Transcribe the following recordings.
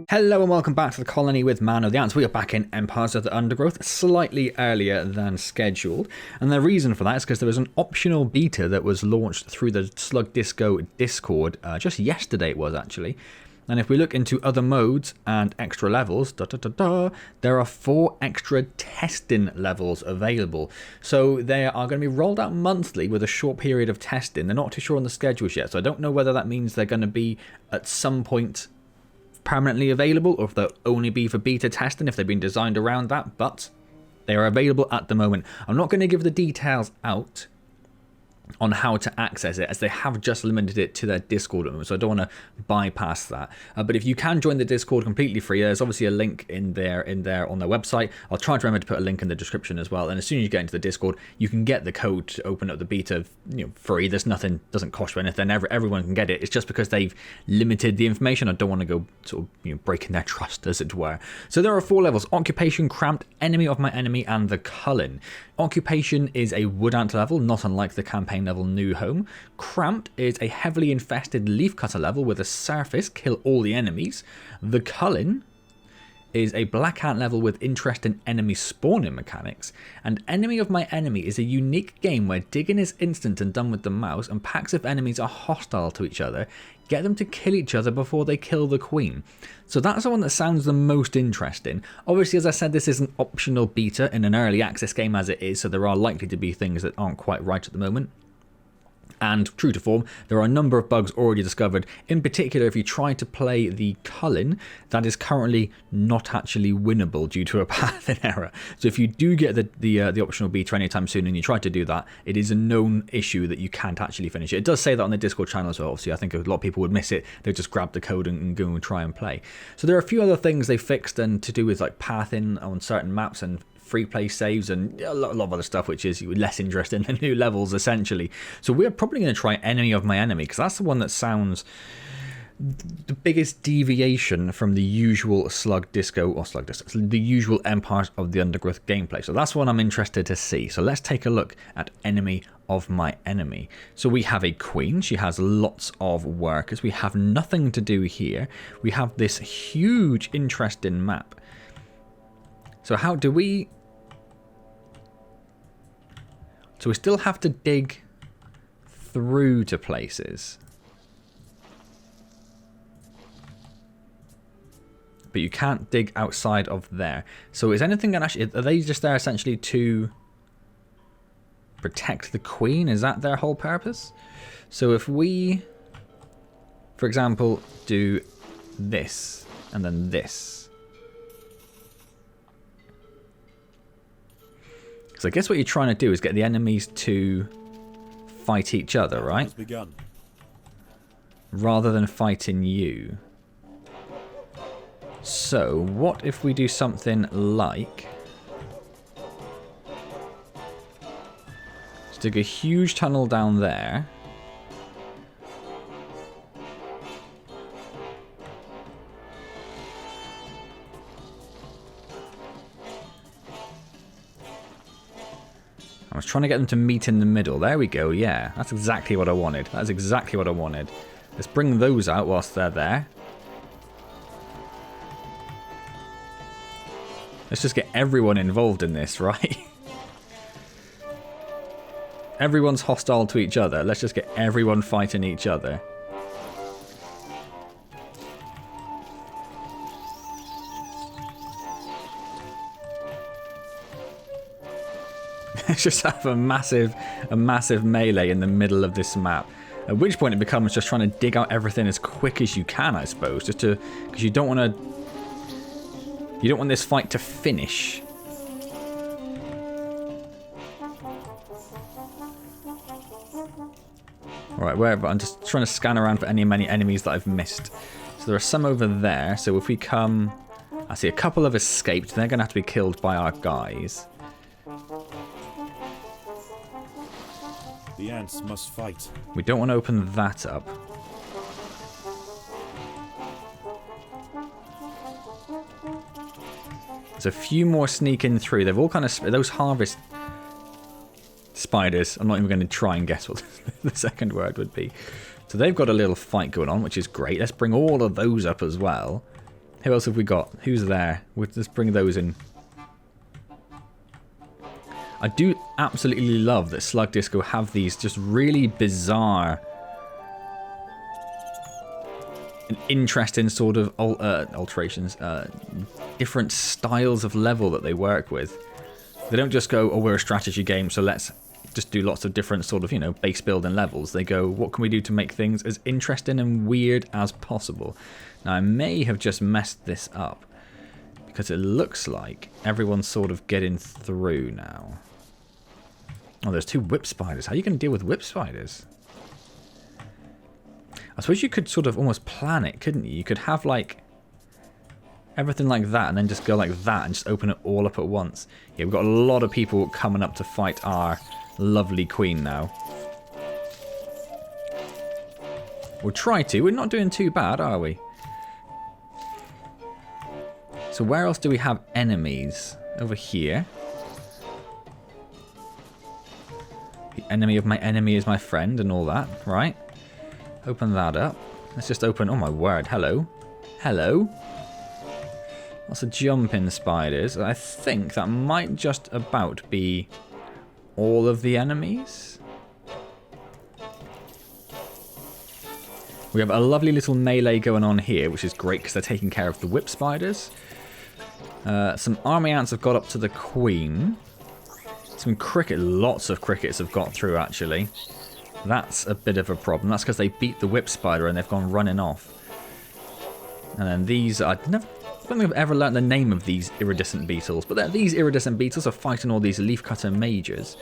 Hello and welcome back to the colony with Man of the Antz. We are back in Empires of the Undergrowth, slightly earlier than scheduled. And the reason for that is because there was an optional beta that was launched through the Slug Disco Discord, just yesterday it was actually. And if we look into other modes and extra levels, there are 4 extra testing levels available. So they are going to be rolled out monthly with a short period of testing. They're not too sure on the schedules yet, so I don't know whether that means they're going to be at some point permanently available, or if they'll only be for beta testing if they've been designed around that, but they are available at the moment. I'm not going to give the details out on how to access it, as they have just limited it to their Discord at the moment, so I don't want to bypass that. But if you can join the Discord completely free, there's obviously a link in there on their website. I'll try to remember to put a link in the description as well. And as soon as you get into the Discord, you can get the code to open up the beta, free. There's nothing, doesn't cost you anything. Everyone can get it. It's just because they've limited the information. I don't want to go sort of breaking their trust, as it were. So there are 4 levels: Occupation, Cramped, Enemy of my Enemy, and the Cullen. Occupation is a wood ant level, not unlike the campaign level New Home. Cramped is a heavily infested leafcutter level with a surface, kill all the enemies. The Cullen is a black ant level with interesting enemy spawning mechanics. And Enemy of my Enemy is a unique game where digging is instant and done with the mouse, and packs of enemies are hostile to each other. Get them to kill each other before they kill the queen. So that's the one that sounds the most interesting. Obviously, as I said, this is an optional beta in an early access game as it is, so there are likely to be things that aren't quite right at the moment. And true to form, there are a number of bugs already discovered. In particular, if you try to play the Cullen, that is currently not actually winnable due to a pathing error. So if you do get the optional beta anytime soon and you try to do that, it is a known issue that you can't actually finish it. It does say that on the Discord channel as well. Obviously, I think a lot of people would miss it. They'll just grab the code and go and try and play. So there are a few other things they fixed, and to do with like pathing on certain maps and free play saves and a lot of other stuff, which is less interesting than new levels essentially. So we're probably going to try Enemy of my Enemy, because that's the one that sounds the biggest deviation from the usual the usual Empires of the Undergrowth gameplay. So that's what I'm interested to see. So let's take a look at Enemy of my Enemy. So we have a queen. She has lots of workers. We have nothing to do here. We have this huge interesting map. So how do we... So we still have to dig through to places. But you can't dig outside of there. So is anything going to actually... Are they just there essentially to protect the queen? Is that their whole purpose? So if we, for example, do this and then this. So I guess what you're trying to do is get the enemies to fight each other, right? Rather than fighting you. So what if we do something like... Let's dig a huge tunnel down there. I was trying to get them to meet in the middle. There we go, yeah. That's exactly what I wanted. That's exactly what I wanted. Let's bring those out whilst they're there. Let's just get everyone involved in this, right? Everyone's hostile to each other. Let's just get everyone fighting each other. Let's just have a massive melee in the middle of this map. At which point it becomes just trying to dig out everything as quick as you can, I suppose, just to, because you don't want this fight to finish. Alright, wherever, I'm just trying to scan around for many enemies that I've missed. So there are some over there, so if we come... I see a couple have escaped, they're going to have to be killed by our guys. The ants must fight. We don't want to open that up. There's a few more sneaking through. They've all kind of... Those harvest spiders. I'm not even going to try and guess what the second word would be. So they've got a little fight going on, which is great. Let's bring all of those up as well. Who else have we got? Who's there? We'll just bring those in. I do absolutely love that Slug Disco have these just really bizarre and interesting sort of alterations, different styles of level that they work with. They don't just go, oh, we're a strategy game, so let's just do lots of different sort of, you know, base building levels. They go, what can we do to make things as interesting and weird as possible? Now, I may have just messed this up because it looks like everyone's sort of getting through now. Oh, there's 2 whip spiders. How are you going to deal with whip spiders? I suppose you could sort of almost plan it, couldn't you? You could have, like, everything like that and then just go like that and just open it all up at once. Yeah, we've got a lot of people coming up to fight our lovely queen now. We'll try to. We're not doing too bad, are we? So where else do we have enemies? Over here. The enemy of my enemy is my friend and all that, right? Open that up. Let's just open... Oh my word, hello. Hello. Lots of jumping spiders. I think that might just about be all of the enemies. We have a lovely little melee going on here, which is great because they're taking care of the whip spiders. Some army ants have got up to the queen. Some cricket, lots of crickets have got through actually. That's a bit of a problem. That's because they beat the whip spider and they've gone running off. And then these, I don't think I've ever learnt the name of these iridescent beetles, but these iridescent beetles are fighting all these leafcutter mages.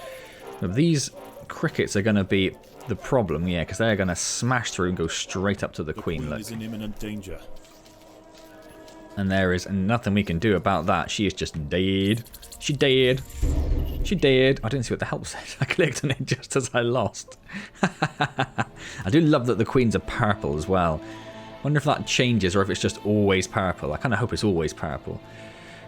But these crickets are going to be the problem, yeah, because they're going to smash through and go straight up to the queen. Look. Is in imminent danger. And there is nothing we can do about that. She is just dead. She dead. She dead. I didn't see what the help said. I clicked on it just as I lost. I do love that the queens are purple as well. Wonder if that changes or if it's just always purple. I kind of hope it's always purple.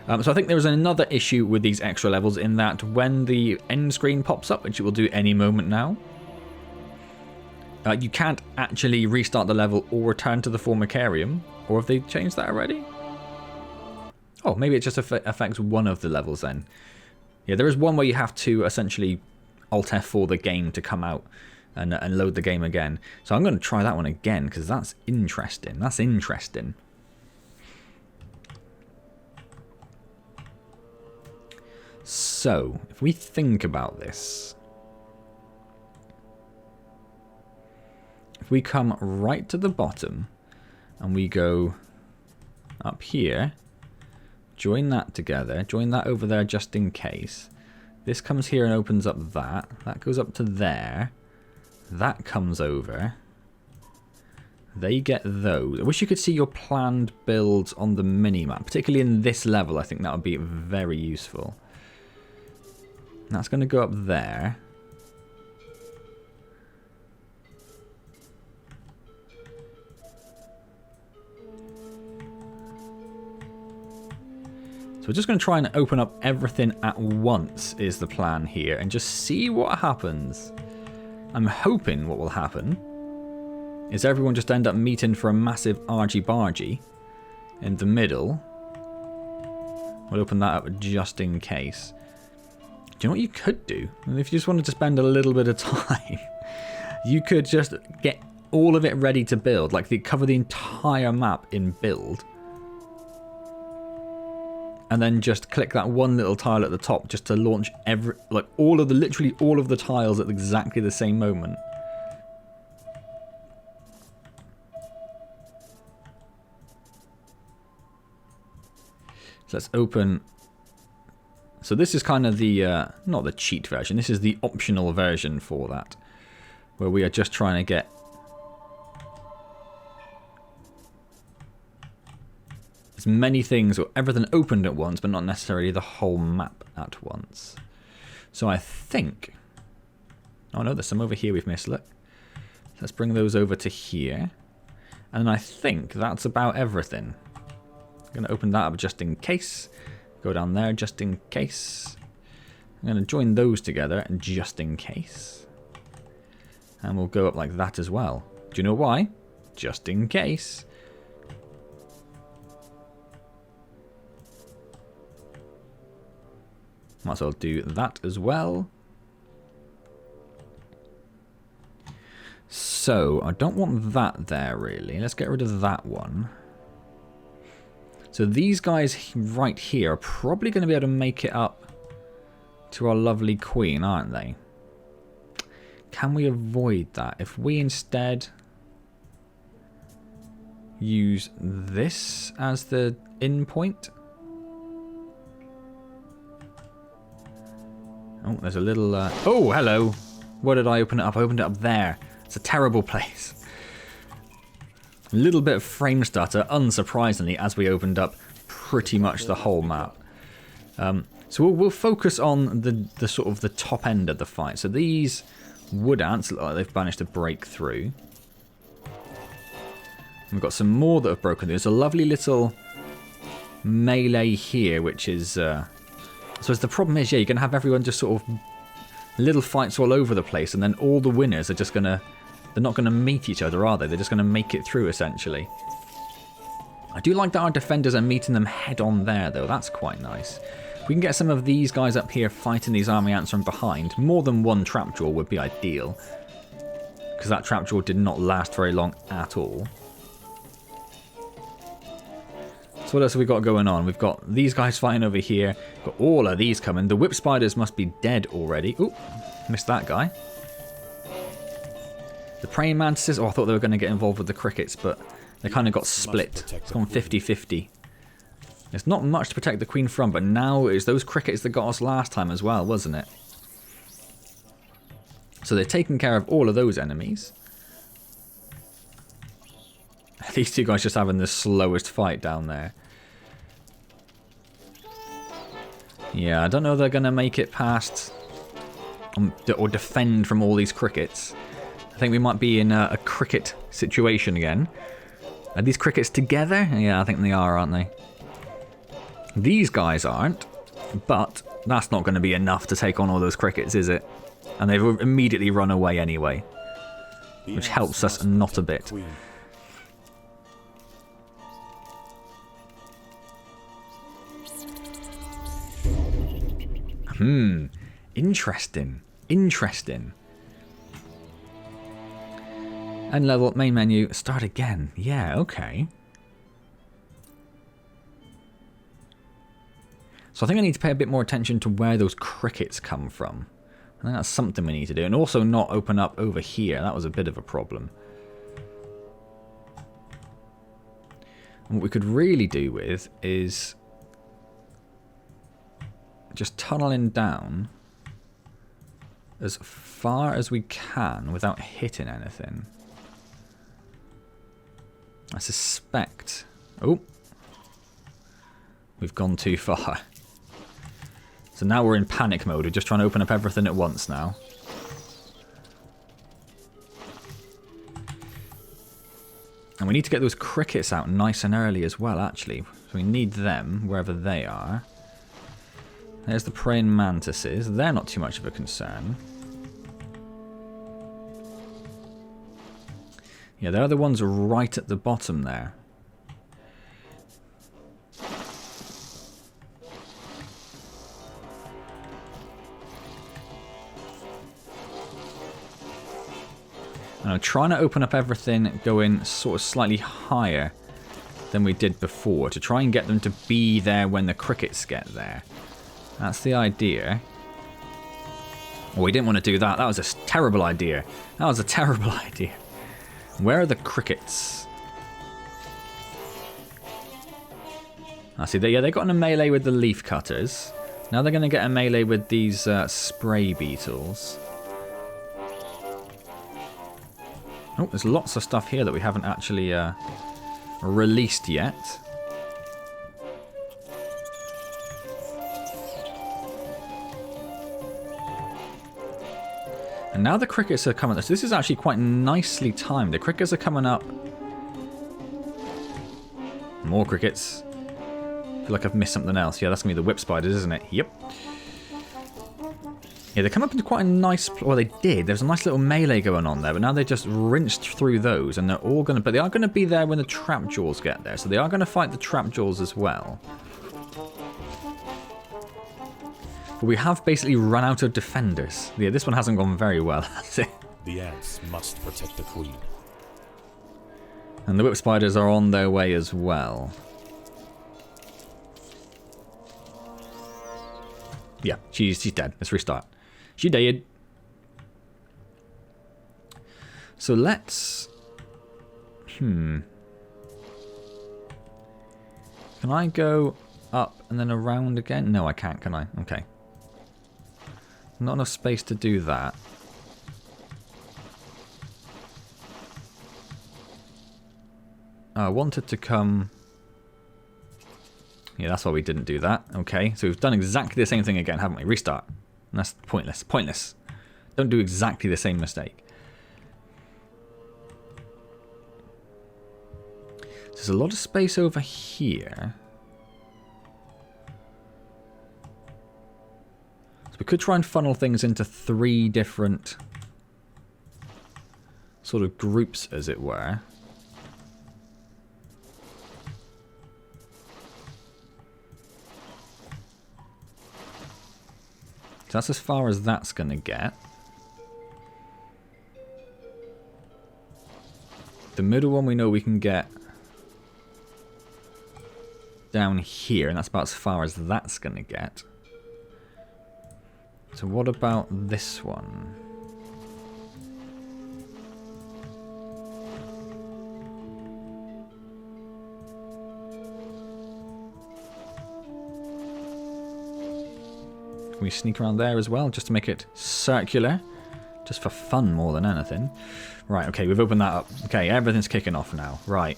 So I think there is another issue with these extra levels in that when the end screen pops up, which it will do any moment now, you can't actually restart the level or return to the Formicarium. Or have they changed that already? Oh, maybe it just affects one of the levels then. Yeah, there is one where you have to essentially Alt F4 the game to come out and load the game again. So I'm going to try that one again because that's interesting. That's interesting. So, if we think about this, if we come right to the bottom and we go up here, join that together, join that over there just in case. This comes here and opens up that. That goes up to there. That comes over. They get those. I wish you could see your planned builds on the minimap, particularly in this level. I think that would be very useful. That's going to go up there. So we're just going to try and open up everything at once is the plan here and just see what happens. I'm hoping what will happen is everyone just end up meeting for a massive argy-bargy in the middle. We'll open that up just in case. Do you know what you could do? If you just wanted to spend a little bit of time, you could just get all of it ready to build. Like cover the entire map in build. And then just click that one little tile at the top just to launch literally all of the tiles at exactly the same moment. So let's open. So this is kind of the, not the cheat version, this is the optional version for that. Where we are just trying to get as many things or everything opened at once, but not necessarily the whole map at once. So I think... Oh no, there's some over here we've missed, look. Let's bring those over to here. And I think that's about everything. I'm going to open that up just in case. Go down there just in case. I'm going to join those together and just in case. And we'll go up like that as well. Do you know why? Just in case. Might as well do that as well. So, I don't want that there, really. Let's get rid of that one. So these guys right here are probably going to be able to make it up to our lovely queen, aren't they? Can we avoid that? If we instead use this as the in point. Oh, there's a little... oh, hello. Where did I open it up? I opened it up there. It's a terrible place. A little bit of frame stutter, unsurprisingly, as we opened up pretty much the whole map. So we'll focus on the sort of the top end of the fight. So these wood ants look like they've managed to break through. We've got some more that have broken through. There's a lovely little melee here, which is... so the problem is, yeah, you're going to have everyone just sort of little fights all over the place, and then all the winners are just going to... They're not going to meet each other, are they? They're just going to make it through, essentially. I do like that our defenders are meeting them head on there, though. That's quite nice. If we can get some of these guys up here fighting these army ants from behind, more than one trapjaw would be ideal. Because that trapjaw did not last very long at all. So what else have we got going on? We've got these guys fighting over here. Got all of these coming. The whip spiders must be dead already. Ooh, missed that guy. The praying mantises. Oh, I thought they were going to get involved with the crickets, but they kind of got split. It's gone 50-50. There's not much to protect the queen from, but now it's those crickets that got us last time as well, wasn't it? So they're taking care of all of those enemies. These two guys just having the slowest fight down there. Yeah, I don't know if they're going to make it past or defend from all these crickets. I think we might be in a cricket situation again. Are these crickets together? Yeah, I think they are, aren't they? These guys aren't, but that's not going to be enough to take on all those crickets, is it? And they've immediately run away anyway, which helps us not a bit. Interesting. Interesting. End level, main menu, start again. Yeah, okay. So I think I need to pay a bit more attention to where those crickets come from. I think that's something we need to do. And also not open up over here. That was a bit of a problem. And what we could really do with is just tunneling down as far as we can without hitting anything. I suspect... Oh! We've gone too far. So now we're in panic mode. We're just trying to open up everything at once now. And we need to get those crickets out nice and early as well, actually. So we need them, wherever they are. There's the praying mantises. They're not too much of a concern. Yeah, they're the ones right at the bottom there. And I'm trying to open up everything going sort of slightly higher than we did before to try and get them to be there when the crickets get there. That's the idea. Oh, we didn't want to do that. That was a terrible idea. That was a terrible idea. Where are the crickets? I see. Yeah, they got in a melee with the leaf cutters. Now they're going to get a melee with these spray beetles. Oh, there's lots of stuff here that we haven't actually released yet. And now the crickets are coming. So this is actually quite nicely timed. The crickets are coming up. More crickets. I feel like I've missed something else. Yeah, that's going to be the whip spiders, isn't it? Yep. Yeah, they come up into quite a nice... Well, they did. There's a nice little melee going on there, but now they just rinsed through those, and they're all going to... But they are going to be there when the trapjaws get there, so they are going to fight the trapjaws as well. But we have basically run out of defenders. Yeah, this one hasn't gone very well, has it? The ants must protect the queen. And the whip spiders are on their way as well. Yeah, she's dead. Let's restart. She dead. So let's... Can I go up and then around again? No, I can't, can I? Okay. Not enough space to do that. I wanted to come... Yeah, that's why we didn't do that. Okay, so we've done exactly the same thing again, haven't we? Restart. And that's pointless. Pointless. Don't do exactly the same mistake. There's a lot of space over here. So we could try and funnel things into 3 different sort of groups, as it were. So that's as far as that's going to get. The middle one we know we can get down here, and that's about as far as that's going to get. So what about this one? Can we sneak around there as well, just to make it circular? Just for fun more than anything. Right, okay, we've opened that up. Okay, everything's kicking off now. Right.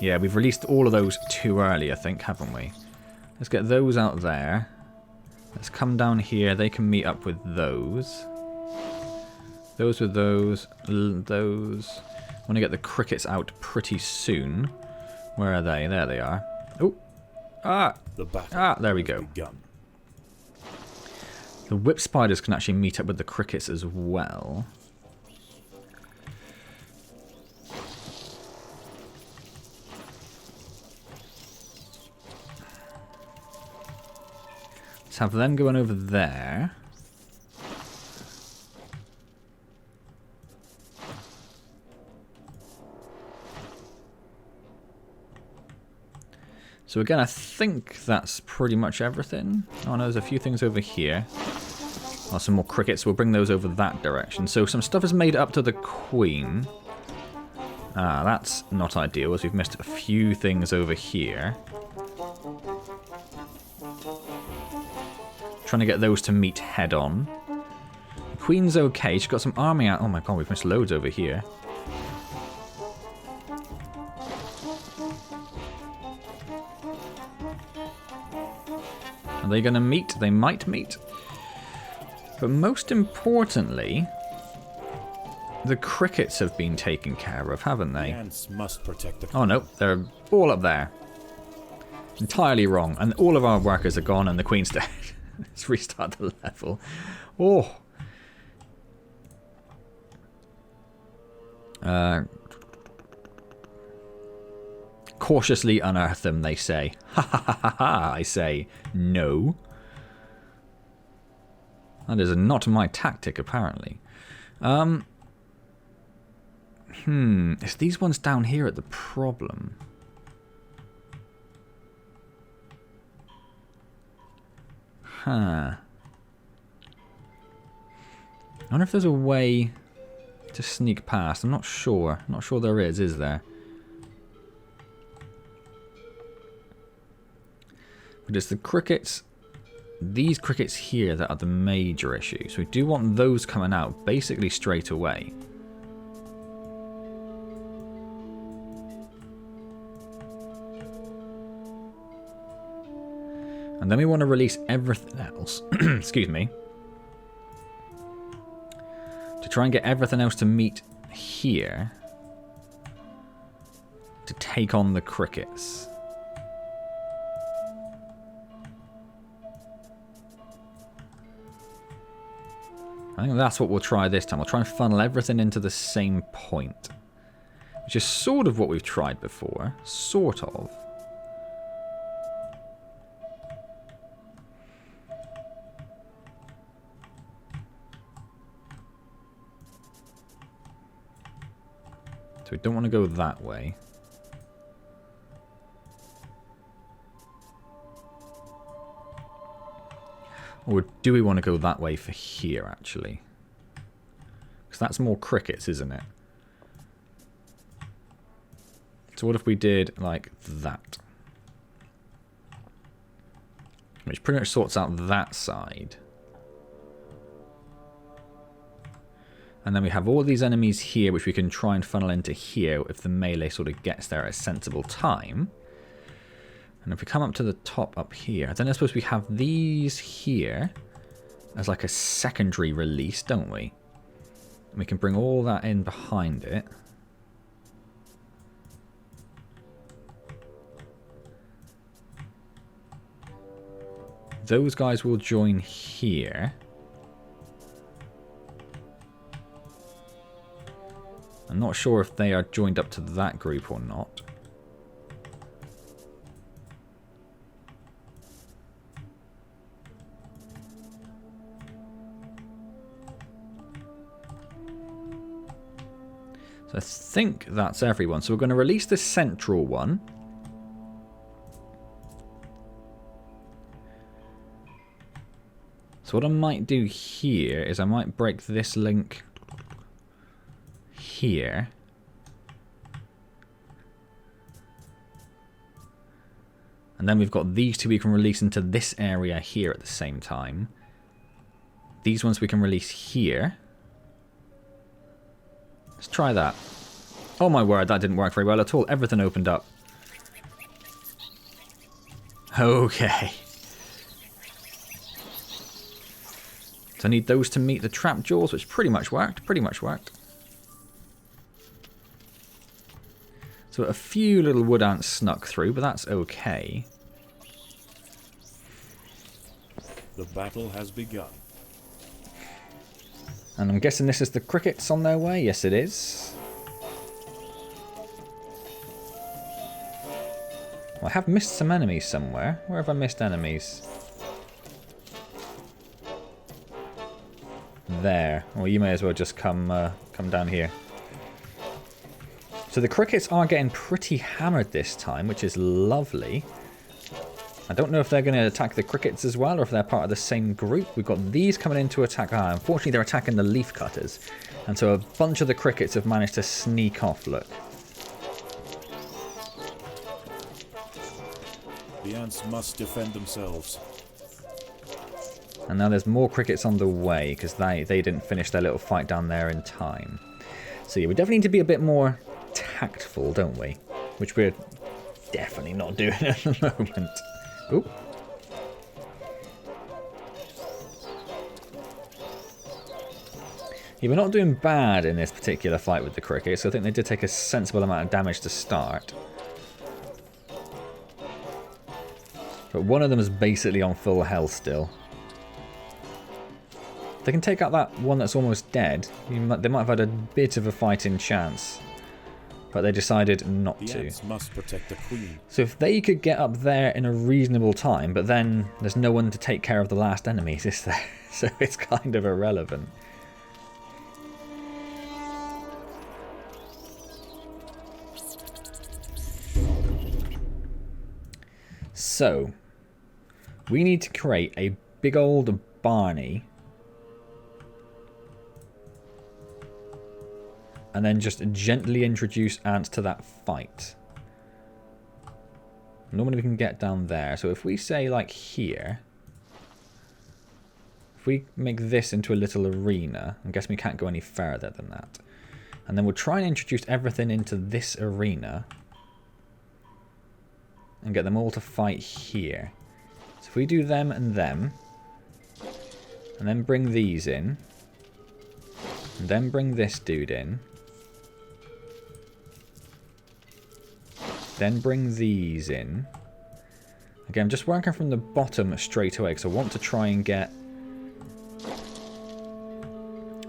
Yeah, we've released all of those too early, I think, haven't we? Let's get those out there. Let's come down here. They can meet up with those. Those with those. Those. I want to get the crickets out pretty soon. Where are they? There they are. Oh. Ah. There we go. The whip spiders can actually meet up with the crickets as well. Let's have them going over there. So again, I think that's pretty much everything. Oh no, there's a few things over here. Oh, some more crickets. We'll bring those over that direction. So some stuff is made up to the queen. Ah, that's not ideal, as we've missed a few things over here. Trying to get those to meet head on. The queen's okay. She's got some army out. Oh my god, we've missed loads over here. Are they going to meet? They might meet. But most importantly, the crickets have been taken care of, haven't they? Antz must protect the... Oh no, they're all up there. Entirely wrong. And all of our workers are gone and the queen's dead. Let's restart the level. Oh. Cautiously unearth them, they say. Ha ha ha ha ha, I say. No. That is not my tactic, apparently. It's these ones down here at the problem. Huh. I wonder if there's a way to sneak past. I'm not sure. I'm not sure there is there? But it's the crickets, these crickets here that are the major issue. So we do want those coming out basically straight away. And then we want to release everything else, excuse me, to try and get everything else to meet here to take on the crickets. I think that's what we'll try this time. We'll try and funnel everything into the same point, which is sort of what we've tried before. Sort of. So we don't want to go that way. Or do we want to go that way for here, actually? Because that's more crickets, isn't it? So what if we did like that? Which pretty much sorts out that side. And then we have all these enemies here, which we can try and funnel into here if the melee sort of gets there at a sensible time. And if we come up to the top up here, then I suppose we have these here as like a secondary release, don't we? And we can bring all that in behind it. Those guys will join here. I'm not sure if they are joined up to that group or not. So I think that's everyone. So we're going to release the central one. So what I might do here is I might break this link here. And then we've got these two we can release into this area here at the same time. These ones we can release here. Let's try that. Oh my word, that didn't work very well at all. Everything opened up. Okay. So I need those to meet the trap jaws, which pretty much worked. So a few little wood ants snuck through, but that's okay. The battle has begun. And I'm guessing this is the crickets on their way. Yes, it is. Well, I have missed some enemies somewhere. Where have I missed enemies? There. Well, you may as well just come down here. So the crickets are getting pretty hammered this time, which is lovely. I don't know if they're going to attack the crickets as well, or if they're part of the same group. We've got these coming in to attack. Unfortunately, they're attacking the leaf cutters. And so a bunch of the crickets have managed to sneak off, look. The ants must defend themselves. And now there's more crickets on the way, because they didn't finish their little fight down there in time. So yeah, we definitely need to be a bit more tactful, don't we? Which we're definitely not doing at the moment. Ooh. Yeah, we're not doing bad in this particular fight with the crickets, so I think they did take a sensible amount of damage to start. But one of them is basically on full health still. If they can take out that one that's almost dead, they might have had a bit of a fighting chance. But they decided not to. The ants must protect the queen. So if they could get up there in a reasonable time, but then there's no one to take care of the last enemies, is there? So it's kind of irrelevant. So we need to create a big old Barney. And then just gently introduce Antz to that fight. Normally we can get down there. So if we say like here. If we make this into a little arena. I guess we can't go any further than that. And then we'll try and introduce everything into this arena. And get them all to fight here. So if we do them and them. And then bring these in. And then bring this dude in. Then bring these in. Again, I'm just working from the bottom straight away because I want to try and get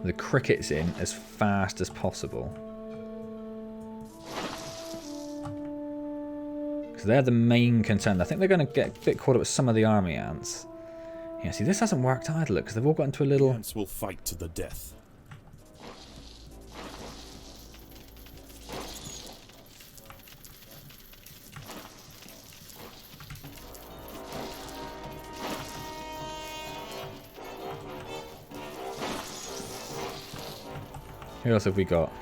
the crickets in as fast as possible. Because they're the main concern. I think they're going to get a bit caught up with some of the army ants. Yeah, see, this hasn't worked either, look, because they've all got into a little... The ants will fight to the death. Who else have we got?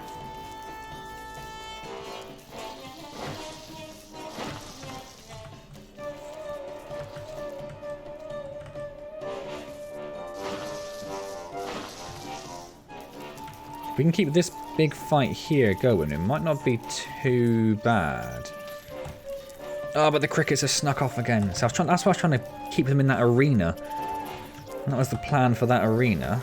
We can keep this big fight here going. It might not be too bad. Oh, but the crickets are snuck off again. So that's why I was trying to keep them in that arena. And that was the plan for that arena.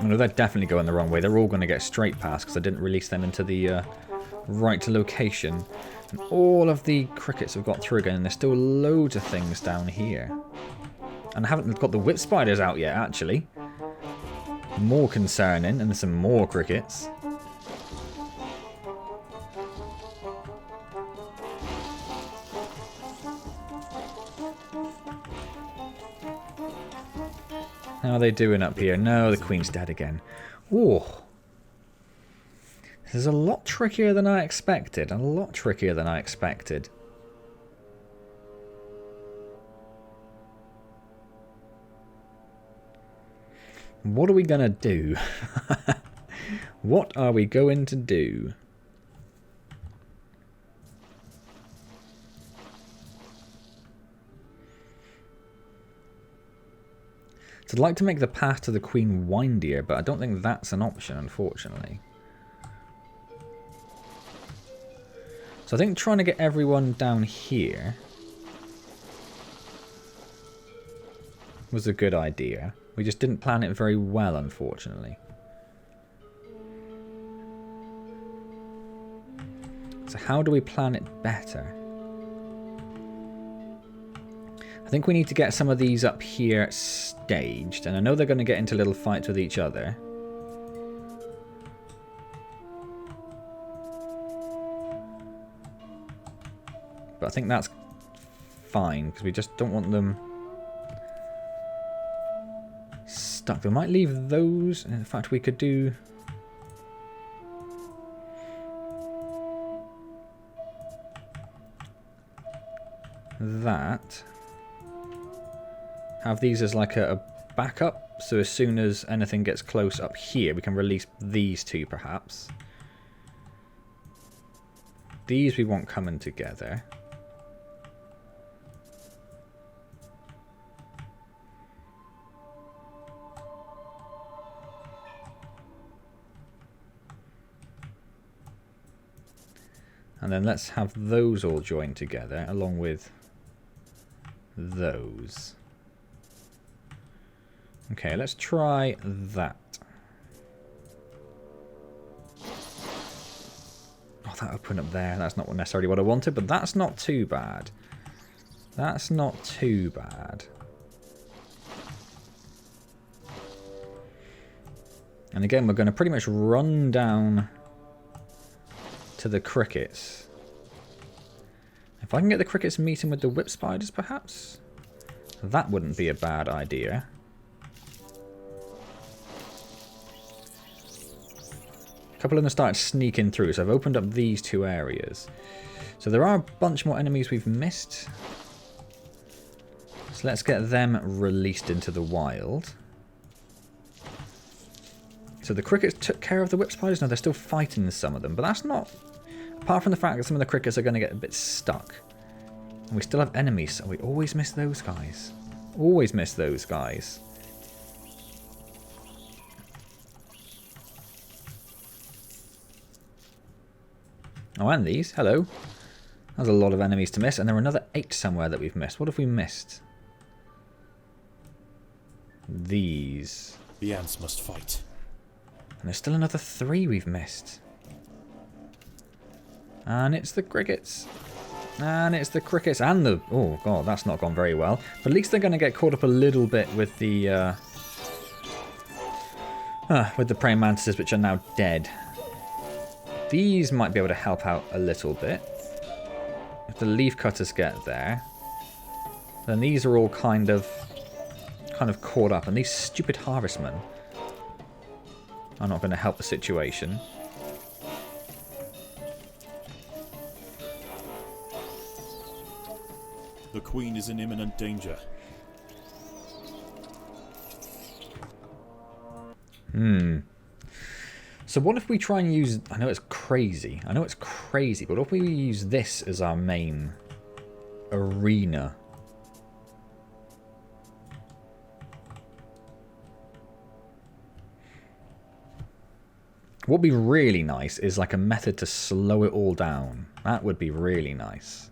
No, they're definitely going the wrong way. They're all going to get straight past because I didn't release them into the right location. And all of the crickets have got through again, and there's still loads of things down here. And I haven't got the whip spiders out yet, actually. More concerning, and there's some more crickets. How are they doing up here? No, the queen's dead again. Ooh. This is a lot trickier than I expected. A lot trickier than I expected. What are we going to do? What are we going to do? So I'd like to make the path to the queen windier, but I don't think that's an option, unfortunately. So I think trying to get everyone down here was a good idea. We just didn't plan it very well, unfortunately. So how do we plan it better? I think we need to get some of these up here staged. And I know they're going to get into little fights with each other. But I think that's fine, because we just don't want them stuck. They might leave those. In fact, we could do... that. Have these as like a backup. So as soon as anything gets close up here, we can release these two perhaps. These we want coming together. And then let's have those all joined together along with those. Okay, let's try that. Oh, that opened up there. That's not necessarily what I wanted, but that's not too bad. That's not too bad. And again, we're going to pretty much run down to the crickets. If I can get the crickets meeting with the whip spiders, perhaps? That wouldn't be a bad idea. A couple of them started sneaking through, so I've opened up these two areas. So there are a bunch more enemies we've missed. So let's get them released into the wild. So the crickets took care of the whip spiders. No, they're still fighting some of them, but that's not... Apart from the fact that some of the crickets are going to get a bit stuck. And we still have enemies, so we always miss those guys. Always miss those guys. Oh, and these. Hello. There's a lot of enemies to miss, and there are another 8 somewhere that we've missed. What have we missed? These. The ants must fight. And there's still another 3 we've missed. And it's the crickets. And it's the crickets and the... Oh, God, that's not gone very well. But at least they're going to get caught up a little bit with the... with the praying mantises, which are now dead. These might be able to help out a little bit. If the leaf cutters get there, then these are all kind of caught up. And these stupid harvestmen are not going to help the situation. The Queen is in imminent danger. So what if we try and use... I know it's crazy, but what if we use this as our main arena? What would be really nice is like a method to slow it all down. That would be really nice.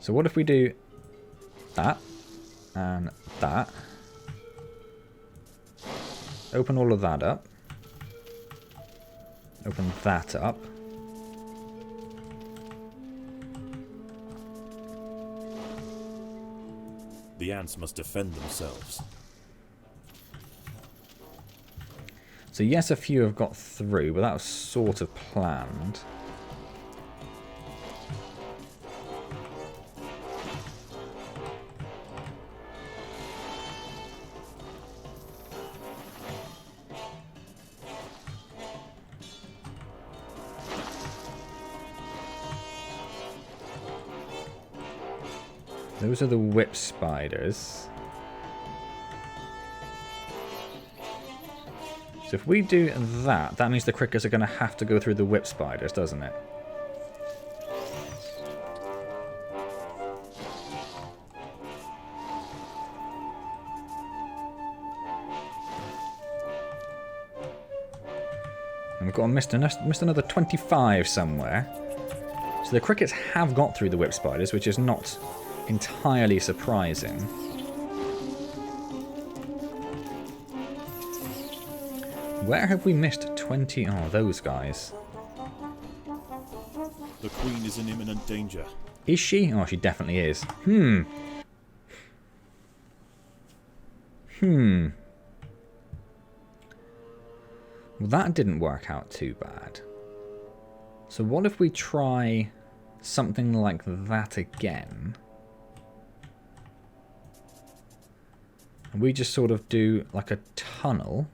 So what if we do that and that? Open all of that up. Open that up. The ants must defend themselves. So yes, a few have got through, but that was sort of planned. Those are the whip spiders. So if we do that, that means the crickets are going to have to go through the whip spiders, doesn't it? And we've got missed another 25 somewhere. So the crickets have got through the whip spiders, which is not entirely surprising. Where have we missed 20? Oh, those guys. The Queen is in imminent danger. Is she? Oh, she definitely is. Well, that didn't work out too bad. So what if we try something like that again? And we just sort of do like a tunnel.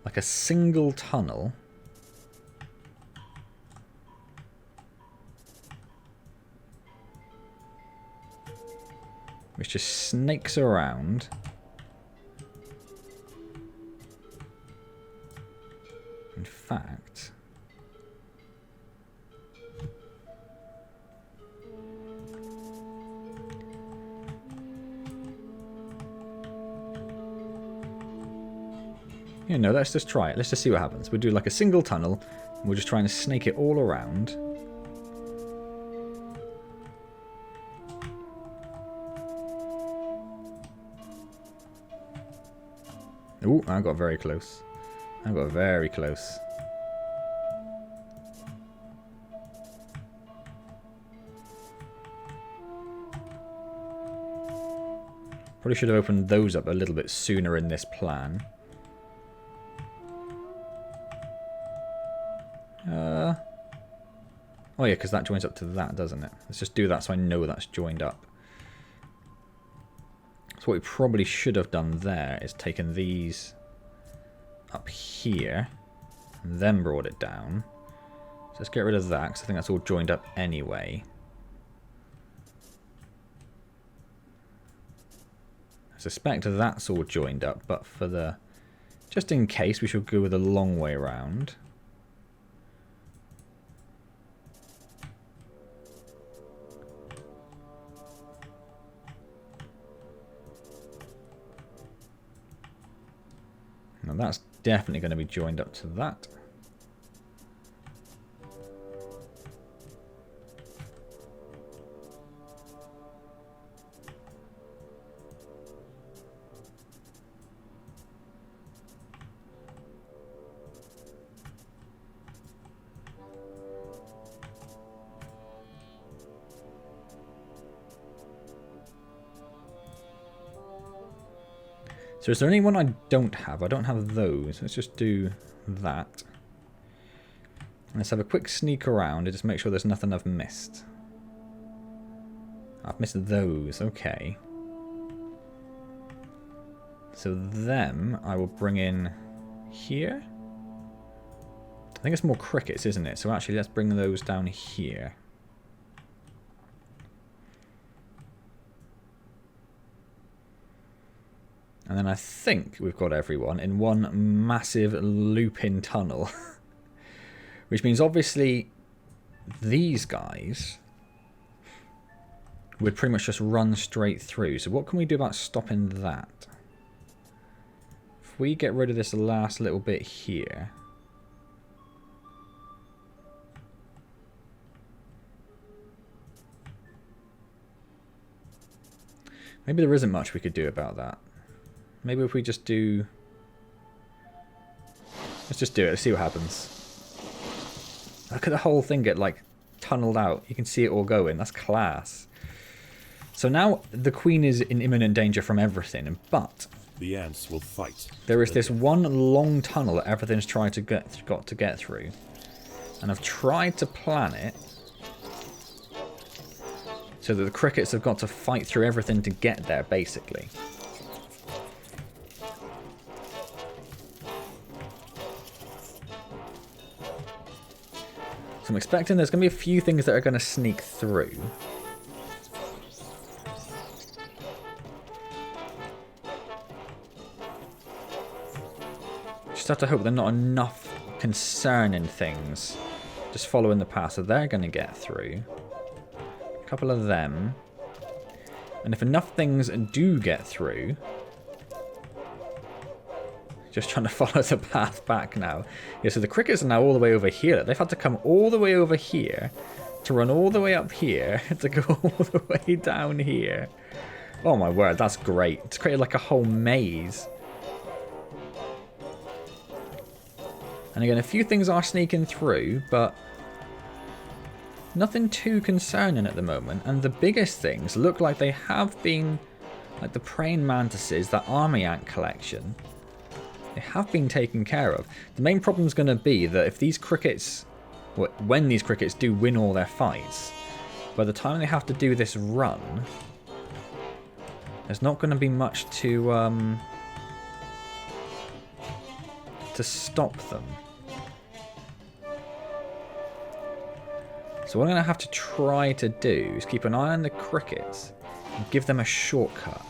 Like a single tunnel. Which just snakes around. In fact... yeah, no, let's just try it. Let's just see what happens. We'll do like a single tunnel, and we'll just try and snake it all around. Ooh, I got very close. I got very close. Probably should have opened those up a little bit sooner in this plan. Oh yeah, because that joins up to that, doesn't it? Let's just do that so I know that's joined up. So what we probably should have done there is taken these up here and then brought it down. So let's get rid of that because I think that's all joined up anyway. I suspect that's all joined up, but for the... just in case, we should go with a long way around. Now that's definitely going to be joined up to that. So is there anyone I don't have? I don't have those. Let's just do that. Let's have a quick sneak around and just make sure there's nothing I've missed. I've missed those. Okay. So them I will bring in here. I think it's more crickets, isn't it? So actually let's bring those down here. And then I think we've got everyone in one massive loop-in tunnel. Which means obviously these guys would pretty much just run straight through. So what can we do about stopping that? If we get rid of this last little bit here. Maybe there isn't much we could do about that. Maybe if we just do... Let's just do it. Let's see what happens. Look at the whole thing get, like, tunneled out. You can see it all going. That's class. So now the queen is in imminent danger from everything, but... The ants will fight. There is this one long tunnel that everything's got to get through. And I've tried to plan it so that the crickets have got to fight through everything to get there, basically. So I'm expecting there's going to be a few things that are going to sneak through. Just have to hope there are not enough concerning things just following the path, so they're going to get through. A couple of them. And if enough things do get through... Just trying to follow the path back now. Yeah, so the crickets are now all the way over here. They've had to come all the way over here to run all the way up here to go all the way down here. Oh my word, that's great. It's created like a whole maze. And again, a few things are sneaking through, but nothing too concerning at the moment. And the biggest things look like they have been, like the praying mantises, that army ant collection. They have been taken care of. The main problem is going to be that if these crickets, when these crickets do win all their fights, by the time they have to do this run, there's not going to be much to stop them. So what I'm going to have to try to do is keep an eye on the crickets and give them a shortcut.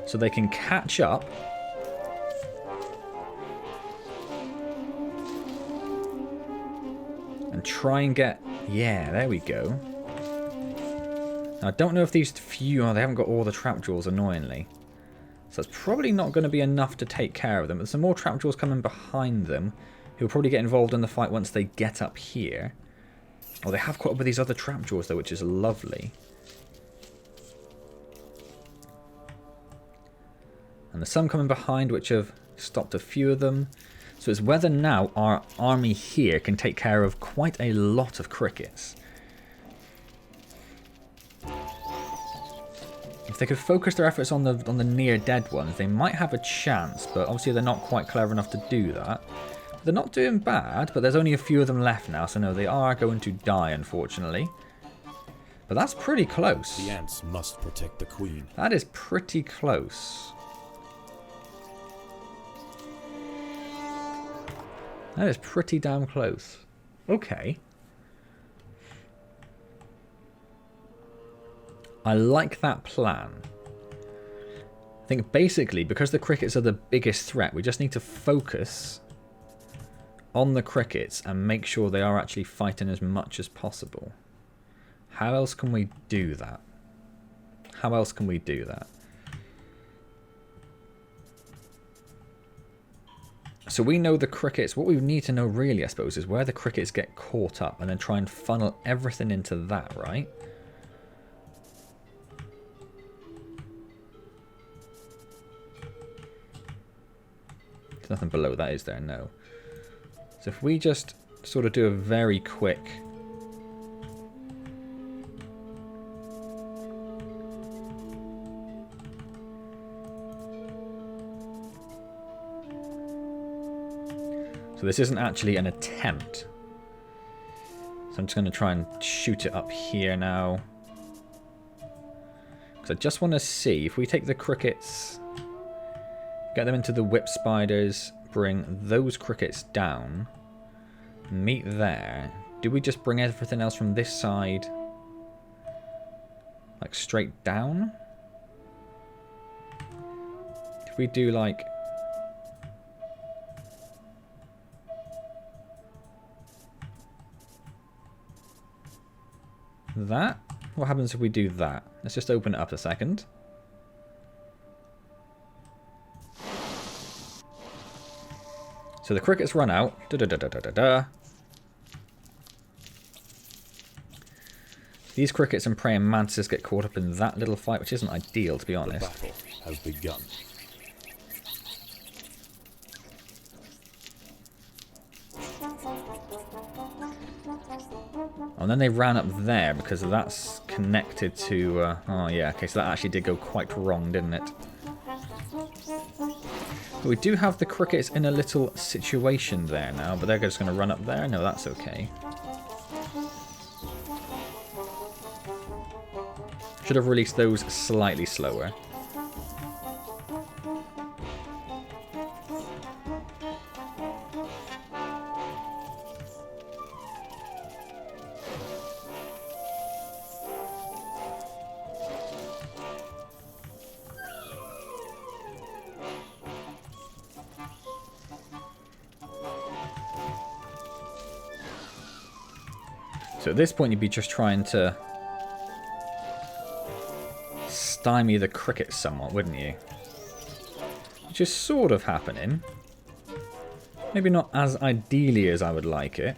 So they can catch up. And try and get... Yeah, there we go. Now, I don't know if these few... Oh, they haven't got all the trap jewels, annoyingly. So that's probably not going to be enough to take care of them. There's some more trap jewels coming behind them, who'll probably get involved in the fight once they get up here. Oh, they have caught up with these other trap jewels, though, which is lovely. And there's some coming behind which have stopped a few of them. So it's whether now our army here can take care of quite a lot of crickets. If they could focus their efforts on the near dead ones, they might have a chance, but obviously they're not quite clever enough to do that. They're not doing bad, but there's only a few of them left now, so no, they are going to die, unfortunately. But that's pretty close. The ants must protect the queen. That is pretty close. That is pretty damn close. Okay. I like that plan. I think basically, because the crickets are the biggest threat, we just need to focus on the crickets and make sure they are actually fighting as much as possible. How else can we do that? How else can we do that? So we know the crickets. What we need to know really, I suppose, is where the crickets get caught up and then try and funnel everything into that, right? There's nothing below that, is there? No. So if we just sort of do a very quick... So this isn't actually an attempt. So I'm just going to try and shoot it up here now. Because I just want to see if we take the crickets, get them into the whip spiders, bring those crickets down, meet there. Do we just bring everything else from this side, like straight down? If we do like that, what happens if we do that? Let's just open it up a second. So the crickets run out. Da, da, da, da, da, da, da. These crickets and praying mantises get caught up in that little fight, which isn't ideal, to be honest. The battle has begun. And then they ran up there because that's connected to... oh yeah, okay, so that actually did go quite wrong, didn't it? But we do have the crickets in a little situation there now, but they're just going to run up there? No, that's okay. Should have released those slightly slower. So at this point you'd be just trying to stymie the crickets somewhat, wouldn't you? Which is sort of happening. Maybe not as ideally as I would like it.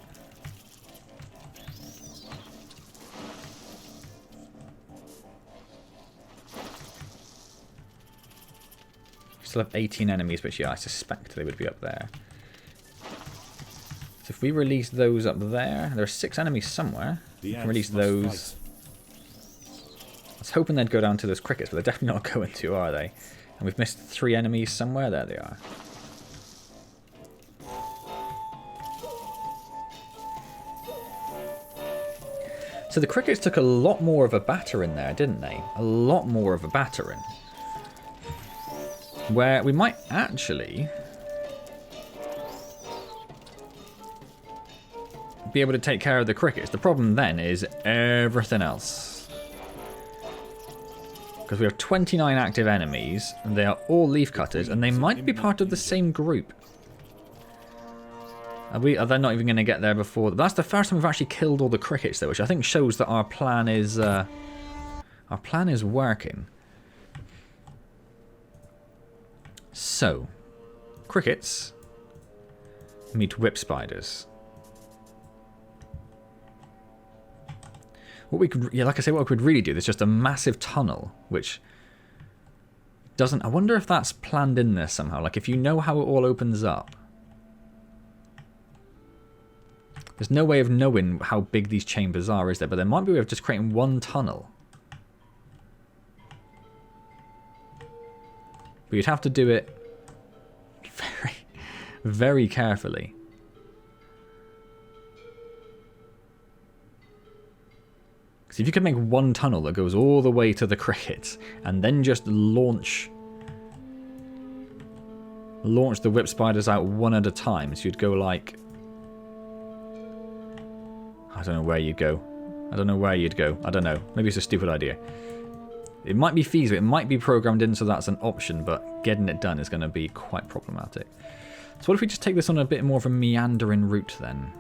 Still have 18 enemies, but yeah, I suspect they would be up there. So if we release those up there, there are 6 enemies somewhere. We can release those. I was hoping they'd go down to those crickets, but they're definitely not going to, are they? And we've missed 3 enemies somewhere. There they are. So the crickets took a lot more of a battering there, didn't they? A lot more of a battering. Where we might actually be able to take care of the crickets. The problem then is everything else. Because we have 29 active enemies, and they are all leaf cutters, and they might be part of the same group. Are they not even going to get there before? That's the first time we've actually killed all the crickets, though, which I think shows that our plan is working. So, crickets meet whip spiders. What we could, yeah, like I say, what we could really do, there's just a massive tunnel, which doesn't, I wonder if that's planned in there somehow, like if you know how it all opens up. There's no way of knowing how big these chambers are, is there? But there might be a way of just creating one tunnel. But you'd have to do it very, very carefully. Because if you could make one tunnel that goes all the way to the crickets, and then just launch the whip spiders out one at a time, so you'd go like... I don't know where you'd go. I don't know where you'd go. I don't know. Maybe it's a stupid idea. It might be feasible. It might be programmed in so that's an option, but getting it done is going to be quite problematic. So what if we just take this on a bit more of a meandering route then?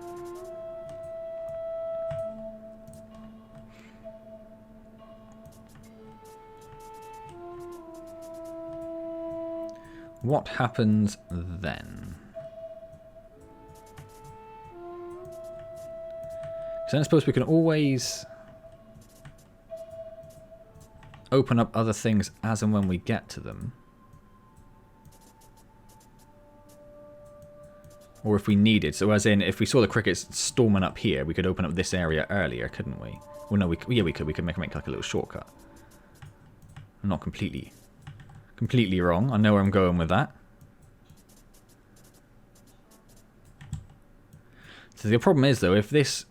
What happens then? So then I suppose we can always open up other things as and when we get to them. Or if we needed. So as in, if we saw the crickets storming up here, we could open up this area earlier, couldn't we? Well, no, yeah, we could. We could make like a little shortcut. I'm not completely wrong. I know where I'm going with that. So the problem is, though, if this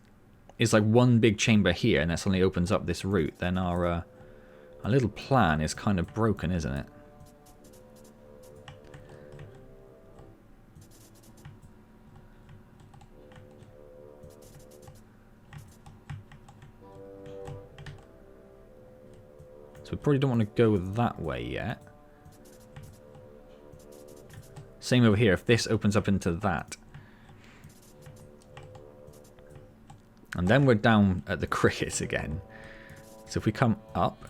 is like one big chamber here and that suddenly opens up this route, then our little plan is kind of broken, isn't it? So we probably don't want to go that way yet. Same over here, if this opens up into that. And then we're down at the crickets again. So if we come up.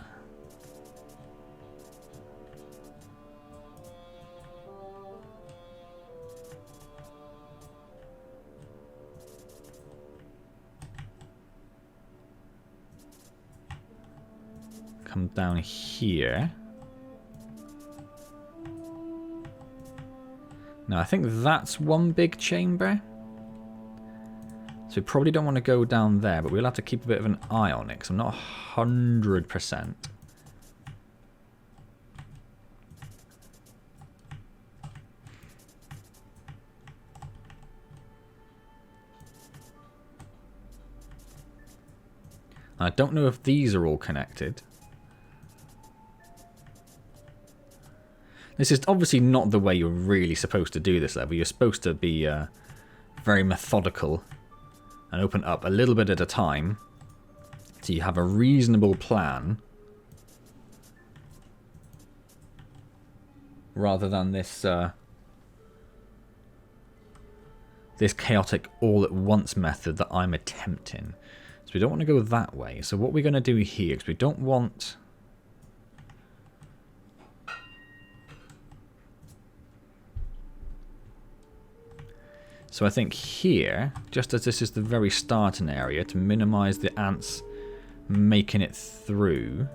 Come down here. Now I think that's one big chamber. So we probably don't want to go down there, but we'll have to keep a bit of an eye on it, because I'm not 100%. I don't know if these are all connected. This is obviously not the way you're really supposed to do this level. You're supposed to be very methodical and open up a little bit at a time, so you have a reasonable plan, rather than this this chaotic all-at-once method that I'm attempting. So we don't want to go that way. So what we're going to do here, because we don't want... So I think here, just as this is the very starting area, to minimize the ants making it through,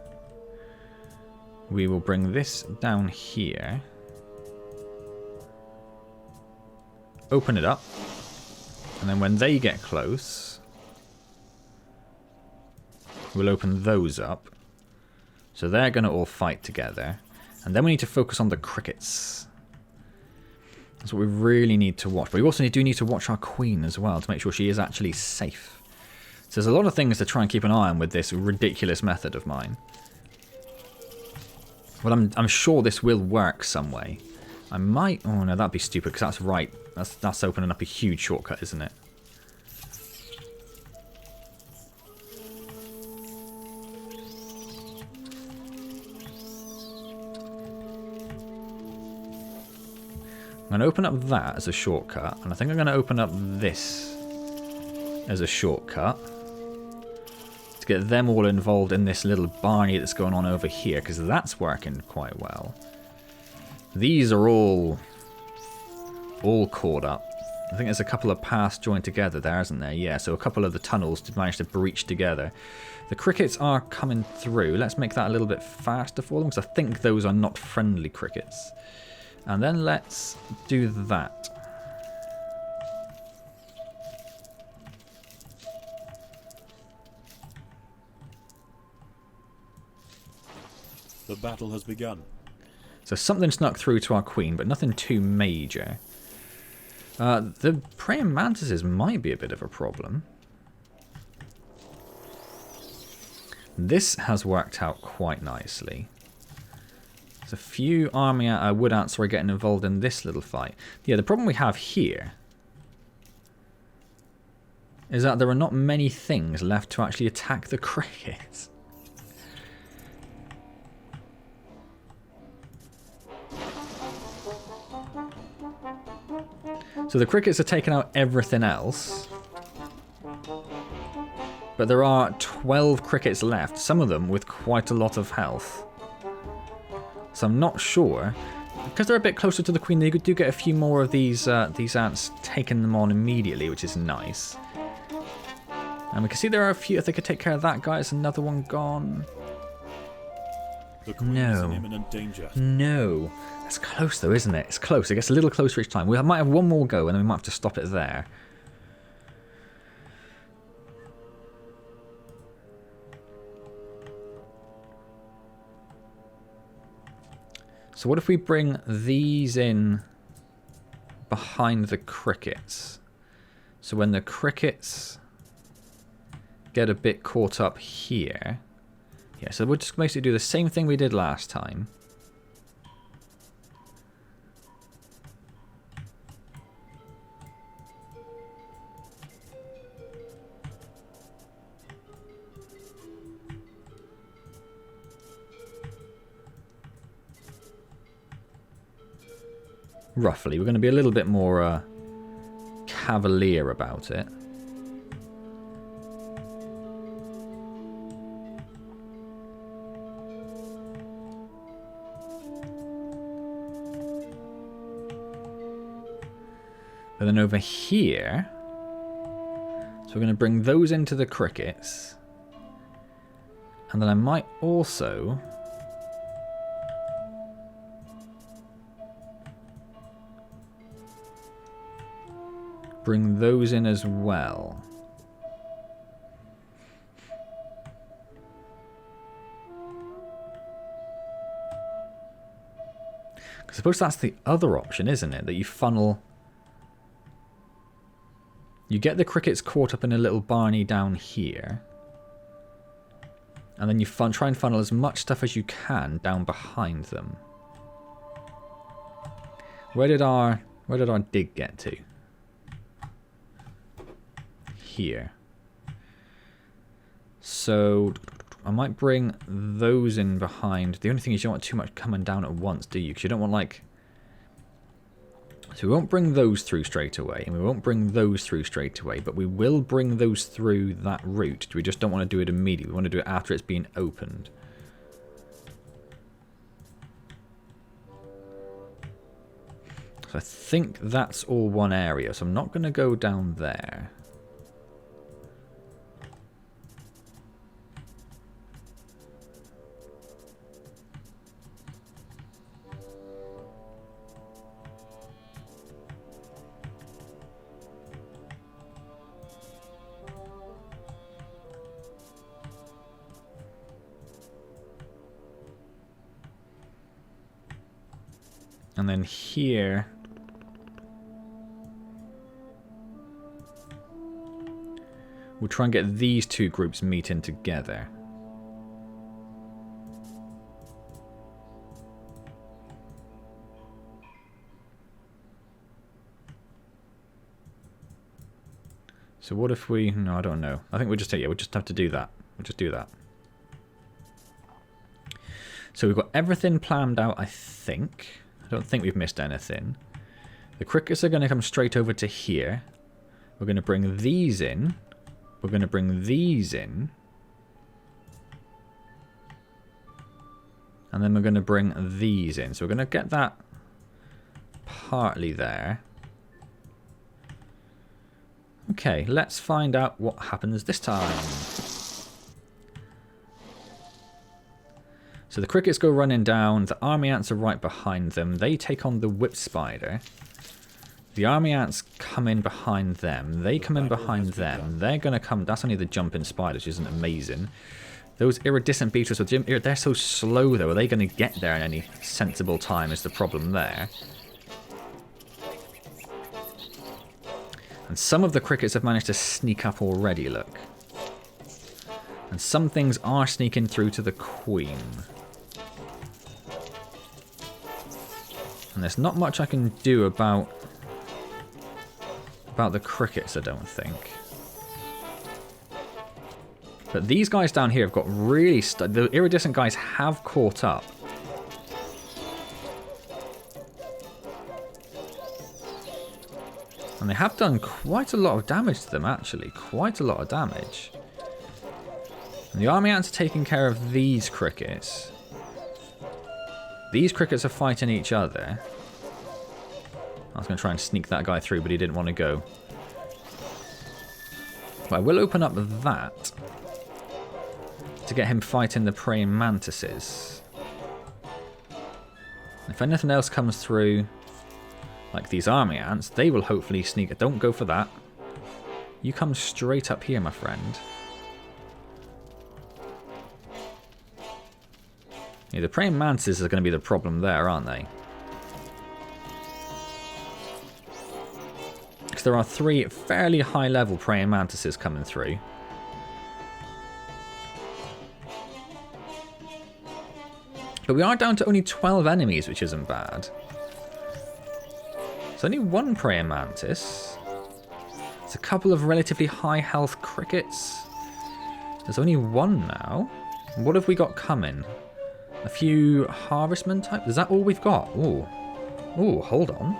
we will bring this down here, open it up, and then when they get close, we'll open those up. So they're going to all fight together, and then we need to focus on the crickets. That's what we really need to watch. But we also do need to watch our queen as well, to make sure she is actually safe. So there's a lot of things to try and keep an eye on with this ridiculous method of mine. Well, I'm sure this will work some way. I might... Oh no, that'd be stupid, because that's right. That's opening up a huge shortcut, isn't it? I'm going to open up that as a shortcut, and I think I'm going to open up this as a shortcut to get them all involved in this little Barney that's going on over here, because that's working quite well. These are all caught up. I think there's a couple of paths joined together there, isn't there? Yeah, so a couple of the tunnels did manage to breach together. The crickets are coming through. Let's make that a little bit faster for them, because I think those are not friendly crickets. And then let's do that. The battle has begun. So something snuck through to our queen, but nothing too major. The praying mantises might be a bit of a problem. This has worked out quite nicely. There's a few army wood ants are getting involved in this little fight. Yeah, the problem we have here is that there are not many things left to actually attack the crickets. So the crickets are taking out everything else. But there are 12 crickets left, some of them with quite a lot of health. So I'm not sure. Because they're a bit closer to the queen, they do get a few more of these ants taking them on immediately, which is nice. And we can see there are a few. If they could take care of that guy, it's another one gone. The queen is in imminent danger. No. That's close though, isn't it? It's close. It gets a little closer each time. We might have one more go and then we might have to stop it there. So what if we bring these in behind the crickets? So when the crickets get a bit caught up here... Yeah, so we'll just basically do the same thing we did last time. Roughly. We're going to be a little bit more cavalier about it. But then over here, so we're going to bring those into the crickets. And then I might also... bring those in as well. I suppose that's the other option, isn't it? That you funnel... You get the crickets caught up in a little barney down here. And then you try and funnel as much stuff as you can down behind them. Where did our dig get to? Here. So I might bring those in behind. The only thing is you don't want too much coming down at once, do you? Because you don't want like... So we won't bring those through straight away, and we won't bring those through straight away, but we will bring those through that route. We just don't want to do it immediately. We want to do it after it's been opened. So I think that's all one area, so I'm not going to go down there. And then here, we'll try and get these two groups meeting together. So what if we... No, I don't know. I think we'll just have to do that. We'll just do that. So we've got everything planned out, I think. I don't think we've missed anything. The crickets are going to come straight over to here. We're going to bring these in. We're going to bring these in. And then we're going to bring these in. So we're going to get that partly there. Okay, let's find out what happens this time. So the crickets go running down, the army ants are right behind them, they take on the whip spider. The army ants come in behind them, they come in behind them, they're going to come, that's only the jumping spiders, which isn't amazing. Those iridescent beetles, they're so slow though, are they going to get there in any sensible time is the problem there. And some of the crickets have managed to sneak up already, look. And some things are sneaking through to the queen. And there's not much I can do about the crickets, I don't think. But these guys down here have got really... the iridescent guys have caught up. And they have done quite a lot of damage to them, actually. Quite a lot of damage. And the army ants are taking care of these crickets. These crickets are fighting each other. I was going to try and sneak that guy through, but he didn't want to go. But I will open up that to get him fighting the praying mantises. If anything else comes through, like these army ants, they will hopefully sneak. Don't go for that. You come straight up here, my friend. Yeah, the praying mantises are going to be the problem there, aren't they? Because there are 3 fairly high-level praying mantises coming through. But we are down to only 12 enemies, which isn't bad. There's only 1 praying mantis. There's a couple of relatively high-health crickets. There's only 1 now. What have we got coming? A few harvestman type? Is that all we've got? Ooh. Ooh, hold on.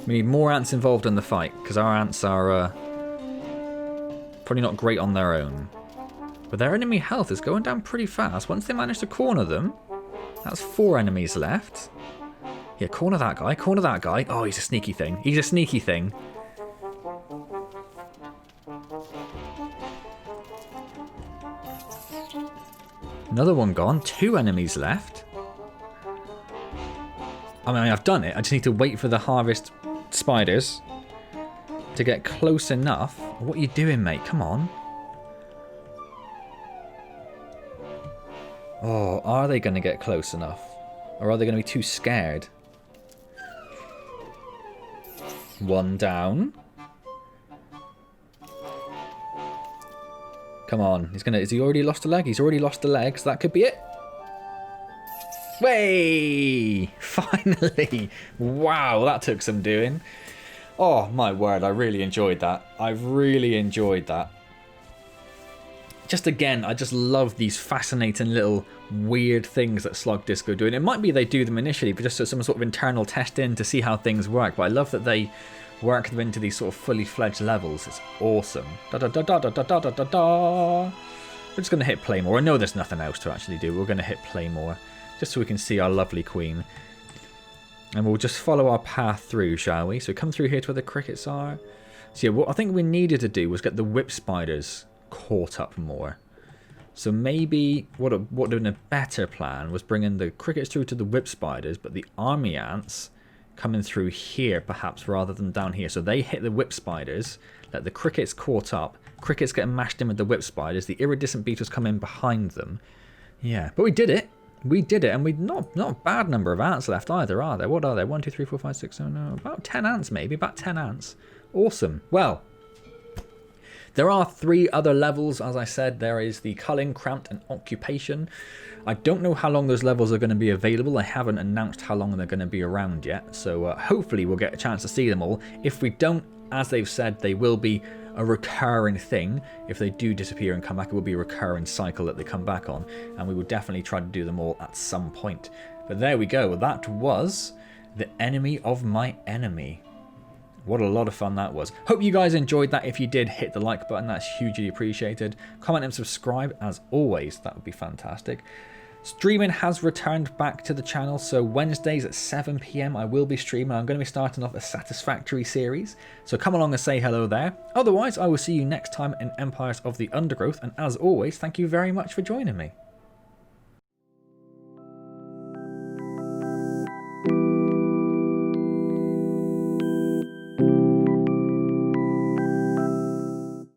We need more ants involved in the fight, because our ants are probably not great on their own. But their enemy health is going down pretty fast. Once they manage to corner them, that's 4 enemies left. Yeah, corner that guy, corner that guy. Oh, he's a sneaky thing. He's a sneaky thing. Another one gone. 2 enemies left. I mean, I've done it. I just need to wait for the harvest spiders to get close enough. What are you doing, mate? Come on. Oh, are they going to get close enough? Or are they going to be too scared? 1 down. Come on. Is he already lost a leg? He's already lost a leg, so that could be it. Way! Finally! Wow, that took some doing. Oh, my word, I really enjoyed that. I really enjoyed that. Just again, I just love these fascinating little weird things that Slug Disc are doing. It might be they do them initially, but just as some sort of internal testing to see how things work. But I love that they work them into these sort of fully fledged levels. It's awesome. Da da da da da da da da da da. We're just going to hit play more. I know there's nothing else to actually do. We're going to hit play more, just so we can see our lovely queen. And we'll just follow our path through, shall we? So come through here to where the crickets are. So yeah, what I think we needed to do was get the whip spiders caught up more. So maybe what would have been a better plan was bringing the crickets through to the whip spiders, but the army ants coming through here perhaps rather than down here. So they hit the whip spiders, let the crickets caught up, crickets get mashed in with the whip spiders, the iridescent beetles come in behind them. Yeah, but we did it. We did it, and we've not a bad number of ants left either, are there? What are there? 1, 2, 3, 4, 5, 6, 7, no, about 10 ants maybe, about 10 ants. Awesome. Well, there are 3 other levels, as I said. There is the culling, cramped, and occupation. I don't know how long those levels are going to be available. They haven't announced how long they're going to be around yet, so hopefully we'll get a chance to see them all. If we don't, as they've said, they will be a recurring thing. If they do disappear and come back, it will be a recurring cycle that they come back on, and we will definitely try to do them all at some point. But there we go. That was the enemy of my enemy. What a lot of fun that was. Hope you guys enjoyed that. If you did, hit the like button. That's hugely appreciated. Comment and subscribe as always. That would be fantastic. Streaming has returned back to the channel, so Wednesdays at 7 PM I will be streaming. I'm going to be starting off a Satisfactory series, so come along and say hello there. Otherwise, I will see you next time in Empires of the Undergrowth, and as always, thank you very much for joining me.